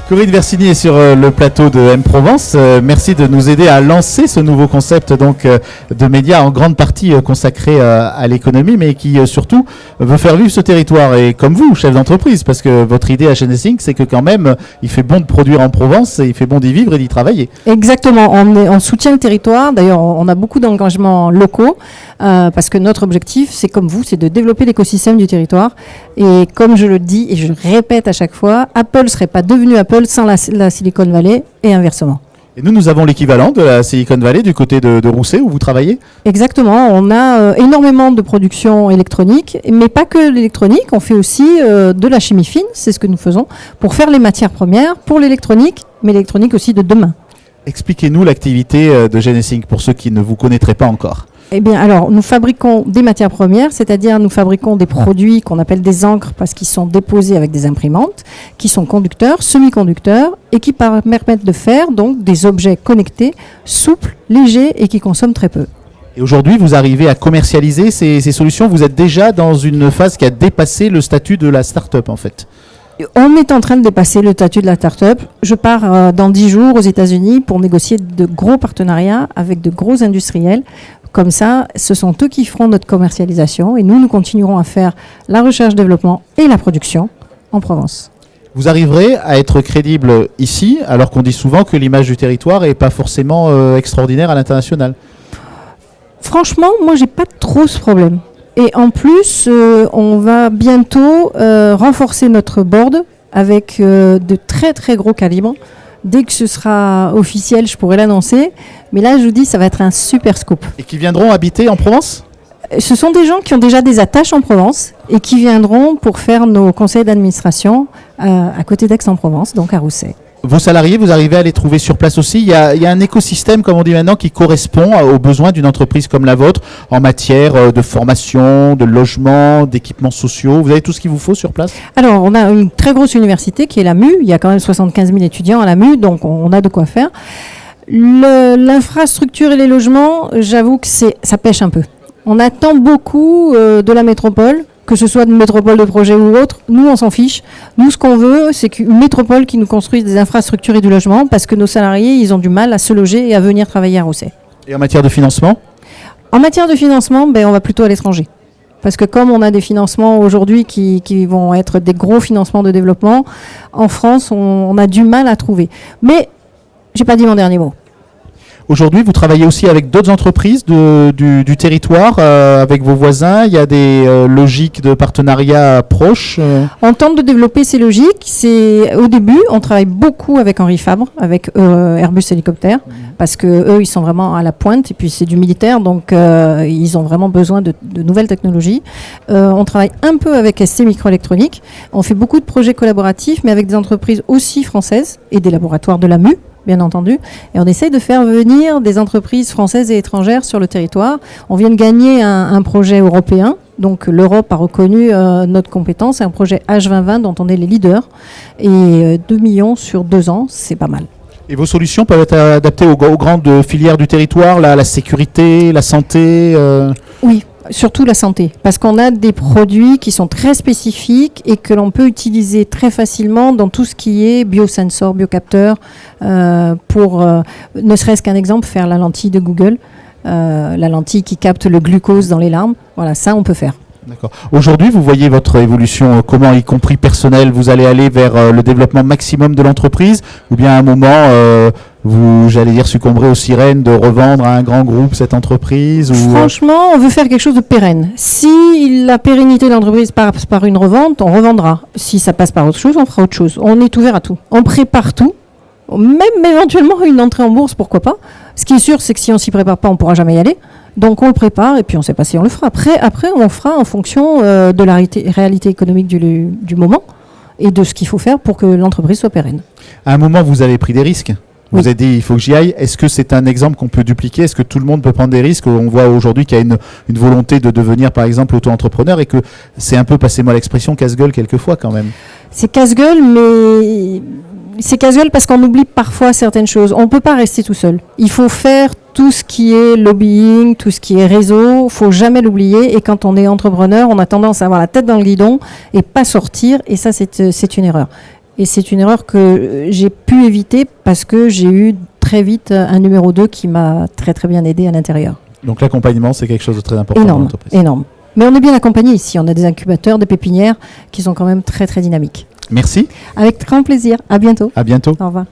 Corinne Versini est sur le plateau de M-Provence. Merci de nous aider à lancer ce nouveau concept de médias en grande partie consacré à l'économie, mais qui surtout veut faire vivre ce territoire. Et comme vous, chef d'entreprise, parce que votre idée à Genesync, c'est que quand même, il fait bon de produire en Provence et il fait bon d'y vivre et d'y travailler. Exactement, on soutient le territoire. D'ailleurs, on a beaucoup d'engagements locaux parce que notre objectif, c'est comme vous, c'est de développer l'écosystème du territoire. Et comme je le dis et je le répète à chaque fois, Apple ne serait pas devenu Apple sans la Silicon Valley et inversement. Et nous avons l'équivalent de la Silicon Valley du côté de Rousset où vous travaillez. Exactement, on a énormément de production électronique, mais pas que l'électronique, on fait aussi de la chimie fine, c'est ce que nous faisons, pour faire les matières premières pour l'électronique, mais l'électronique aussi de demain. Expliquez-nous l'activité de Genesync pour ceux qui ne vous connaîtraient pas encore. Eh bien, alors, nous fabriquons des matières premières, c'est-à-dire nous fabriquons des produits qu'on appelle des encres parce qu'ils sont déposés avec des imprimantes, qui sont conducteurs, semi-conducteurs et qui permettent de faire donc des objets connectés, souples, légers et qui consomment très peu. Et aujourd'hui, vous arrivez à commercialiser ces solutions. Vous êtes déjà dans une phase qui a dépassé le statut de la start-up en fait. On est en train de dépasser le statut de la start-up. Je pars dans 10 jours aux États-Unis pour négocier de gros partenariats avec de gros industriels. Comme ça, ce sont eux qui feront notre commercialisation et nous continuerons à faire la recherche-développement et la production en Provence. Vous arriverez à être crédible ici, alors qu'on dit souvent que l'image du territoire n'est pas forcément extraordinaire à l'international. Franchement, moi, j'ai pas trop ce problème. Et en plus, on va bientôt renforcer notre board avec de très très gros calibres. Dès que ce sera officiel, je pourrai l'annoncer. Mais là, je vous dis, ça va être un super scoop. Et qui viendront habiter en Provence ? Ce sont des gens qui ont déjà des attaches en Provence et qui viendront pour faire nos conseils d'administration à côté d'Aix-en-Provence, donc à Rousset. Vos salariés, vous arrivez à les trouver sur place aussi. Il y a un écosystème, comme on dit maintenant, qui correspond aux besoins d'une entreprise comme la vôtre en matière de formation, de logement, d'équipements sociaux. Vous avez tout ce qu'il vous faut sur place ? Alors, on a une très grosse université qui est la MU. Il y a quand même 75 000 étudiants à la MU, donc on a de quoi faire. L'infrastructure et les logements, j'avoue que ça pêche un peu. On attend beaucoup de la métropole, que ce soit une métropole de projet ou autre. Nous, on s'en fiche. Nous, ce qu'on veut, c'est qu'une métropole qui nous construise des infrastructures et du logement, parce que nos salariés, ils ont du mal à se loger et à venir travailler à Rousset. Et en matière de financement ? En matière de financement, on va plutôt à l'étranger. Parce que comme on a des financements aujourd'hui qui vont être des gros financements de développement, en France, on a du mal à trouver. Mais j'ai pas dit mon dernier mot. Aujourd'hui, vous travaillez aussi avec d'autres entreprises du territoire, avec vos voisins. Il y a des logiques de partenariat proches. On tente de développer ces logiques. Au début, on travaille beaucoup avec Henri Fabre, avec Airbus Hélicoptère, parce que eux, ils sont vraiment à la pointe. Et puis c'est du militaire, donc ils ont vraiment besoin de nouvelles technologies. On travaille un peu avec ST Microélectronique. On fait beaucoup de projets collaboratifs, mais avec des entreprises aussi françaises et des laboratoires de la MU. Bien entendu, et on essaye de faire venir des entreprises françaises et étrangères sur le territoire. On vient de gagner un projet européen, donc l'Europe a reconnu notre compétence, c'est un projet H2020 dont on est les leaders, et 2 millions sur 2 ans, c'est pas mal. Et vos solutions peuvent être adaptées aux grandes filières du territoire, la sécurité, la santé Oui. Surtout la santé, parce qu'on a des produits qui sont très spécifiques et que l'on peut utiliser très facilement dans tout ce qui est biosensor, biocapteur, pour, ne serait-ce qu'un exemple, faire la lentille de Google, la lentille qui capte le glucose dans les larmes. Voilà, ça on peut faire. D'accord. Aujourd'hui, vous voyez votre évolution comment, y compris personnelle, vous allez aller vers le développement maximum de l'entreprise ou bien à un moment, vous, j'allais dire, succomberez aux sirènes de revendre à un grand groupe cette entreprise ou... Franchement, on veut faire quelque chose de pérenne. Si la pérennité de l'entreprise passe par une revente, on revendra. Si ça passe par autre chose, on fera autre chose. On est ouvert à tout. On prépare tout. Même éventuellement une entrée en bourse, pourquoi pas. Ce qui est sûr, c'est que si on s'y prépare pas, on pourra jamais y aller. Donc on le prépare et puis on ne sait pas si on le fera. Après on fera en fonction de la réalité économique du moment et de ce qu'il faut faire pour que l'entreprise soit pérenne. À un moment, vous avez pris des risques. Vous avez dit, il faut que j'y aille. Est-ce que c'est un exemple qu'on peut dupliquer ? Est-ce que tout le monde peut prendre des risques ? On voit aujourd'hui qu'il y a une volonté de devenir, par exemple, auto-entrepreneur et que c'est un peu, passez-moi l'expression, casse-gueule quelquefois quand même. C'est casse-gueule, mais c'est casse-gueule parce qu'on oublie parfois certaines choses. On ne peut pas rester tout seul. Il faut faire tout ce qui est lobbying, tout ce qui est réseau. Il ne faut jamais l'oublier. Et quand on est entrepreneur, on a tendance à avoir la tête dans le guidon et pas sortir. Et ça, c'est une erreur. Et c'est une erreur que j'ai pu éviter parce que j'ai eu très vite un numéro 2 qui m'a très très bien aidé à l'intérieur. Donc l'accompagnement, c'est quelque chose de très important dans l'entreprise. Énorme. Mais on est bien accompagné ici. On a des incubateurs, des pépinières qui sont quand même très très dynamiques. Merci. Avec grand plaisir. À bientôt. À bientôt. Au revoir.